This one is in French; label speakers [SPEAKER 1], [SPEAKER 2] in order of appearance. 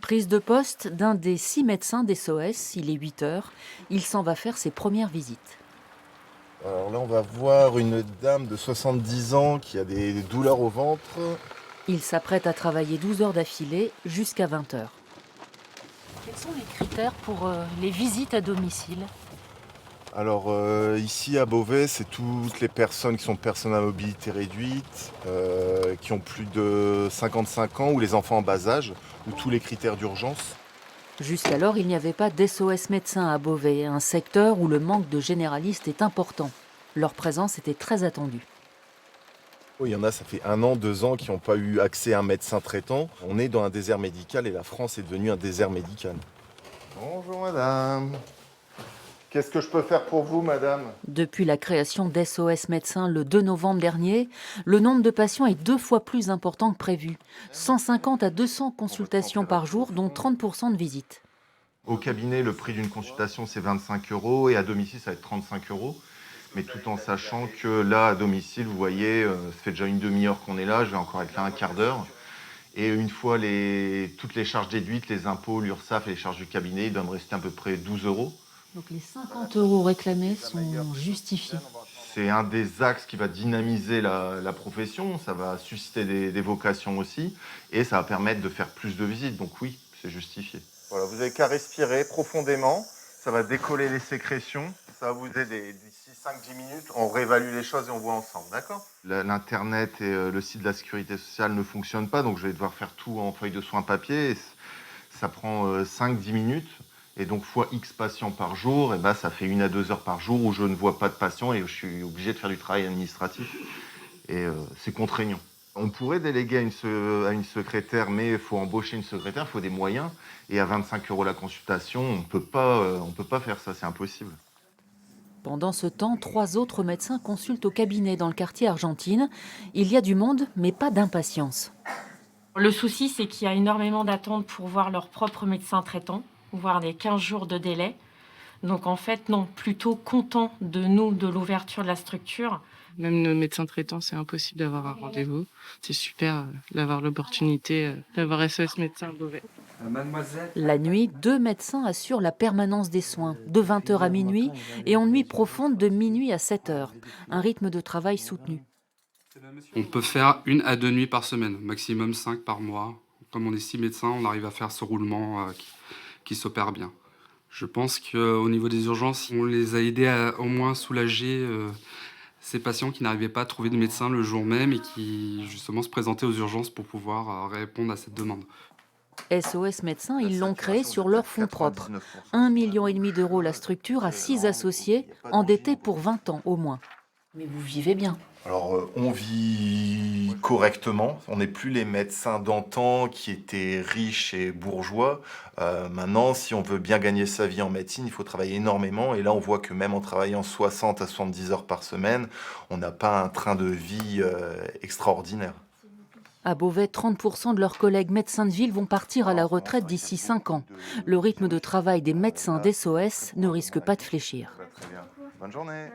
[SPEAKER 1] Prise de poste d'un des 6 médecins d'SOS, il est 8 heures. Il s'en va faire ses premières visites.
[SPEAKER 2] Alors là, on va voir une dame de 70 ans qui a des douleurs au ventre.
[SPEAKER 1] Il s'apprête à travailler 12 heures d'affilée jusqu'à 20 heures. Quels sont les critères pour les visites à domicile?
[SPEAKER 2] Alors ici à Beauvais, c'est toutes les personnes qui sont personnes à mobilité réduite, qui ont plus de 55 ans ou les enfants en bas âge, ou tous les critères d'urgence.
[SPEAKER 1] Jusqu'alors, il n'y avait pas d'SOS médecins à Beauvais, un secteur où le manque de généralistes est important. Leur présence était très attendue.
[SPEAKER 2] Oh, il y en a, ça fait 1 an, 2 ans, qui n'ont pas eu accès à un médecin traitant. On est dans un désert médical et la France est devenue un désert médical. Bonjour madame. Qu'est-ce que je peux faire pour vous, madame?
[SPEAKER 1] Depuis la création d'SOS médecins le 2 novembre dernier, le nombre de patients est 2 fois plus important que prévu. 150 à 200 consultations par jour, dont 30% de visites.
[SPEAKER 2] Au cabinet, le prix d'une consultation, c'est 25 euros et à domicile, ça va être 35 euros. Mais tout en sachant que là, à domicile, vous voyez, ça fait déjà une demi-heure qu'on est là, je vais encore être là un quart d'heure. Et une fois toutes les charges déduites, les impôts, l'URSSAF et les charges du cabinet, il doit me rester à peu près 12 euros.
[SPEAKER 1] Donc les 50 euros réclamés sont justifiés.
[SPEAKER 2] C'est un des axes qui va dynamiser la profession, ça va susciter des vocations aussi, et ça va permettre de faire plus de visites. Donc oui, c'est justifié. Voilà, vous n'avez qu'à respirer profondément, ça va décoller les sécrétions, ça va vous aider. D'ici 5-10 minutes, on réévalue les choses et on voit ensemble, d'accord? L'Internet et le site de la Sécurité sociale ne fonctionnent pas, donc je vais devoir faire tout en feuille de soins papier. Et ça prend 5-10 minutes. Et donc, fois X patients par jour, et ben, ça fait 1 à 2 heures par jour où je ne vois pas de patients et je suis obligé de faire du travail administratif. Et c'est contraignant. On pourrait déléguer à une secrétaire, mais il faut embaucher une secrétaire, il faut des moyens. Et à 25 euros la consultation, on peut pas faire ça, c'est impossible.
[SPEAKER 1] Pendant ce temps, 3 autres médecins consultent au cabinet dans le quartier Argentine. Il y a du monde, mais pas d'impatience.
[SPEAKER 3] Le souci, c'est qu'il y a énormément d'attentes pour voir leur propre médecin traitant, voire des 15 jours de délai. Donc en fait, non, plutôt content de nous, de l'ouverture de la structure.
[SPEAKER 4] Même nos médecins traitants, c'est impossible d'avoir un rendez-vous. C'est super d'avoir l'opportunité d'avoir SOS médecin à Beauvais.
[SPEAKER 5] Mademoiselle.
[SPEAKER 1] La nuit, 2 médecins assurent la permanence des soins, de 20 heures à minuit et en nuit profonde de minuit à 7 heures. Un rythme de travail soutenu.
[SPEAKER 5] On peut faire 1 à 2 nuits par semaine, maximum 5 par mois. Comme on est 6 médecins, on arrive à faire ce roulement qui s'opère bien. Je pense qu'au niveau des urgences, on les a aidés à au moins soulager ces patients qui n'arrivaient pas à trouver de médecin le jour même et qui justement se présentaient aux urgences pour pouvoir répondre à cette demande.
[SPEAKER 1] SOS médecins, ils l'ont créé sur leurs fonds propres. 1,5 million d'euros la structure a 6 associés, endettés pour 20 ans au moins. Mais vous vivez bien.
[SPEAKER 2] Alors, on vit correctement. On n'est plus les médecins d'antan qui étaient riches et bourgeois. Maintenant, si on veut bien gagner sa vie en médecine, il faut travailler énormément. Et là, on voit que même en travaillant 60 à 70 heures par semaine, on n'a pas un train de vie extraordinaire.
[SPEAKER 1] À Beauvais, 30% de leurs collègues médecins de ville vont partir à la retraite d'ici 5 ans. Le rythme de travail des médecins d'SOS ne risque pas de fléchir.
[SPEAKER 2] Très bien. Bonne journée.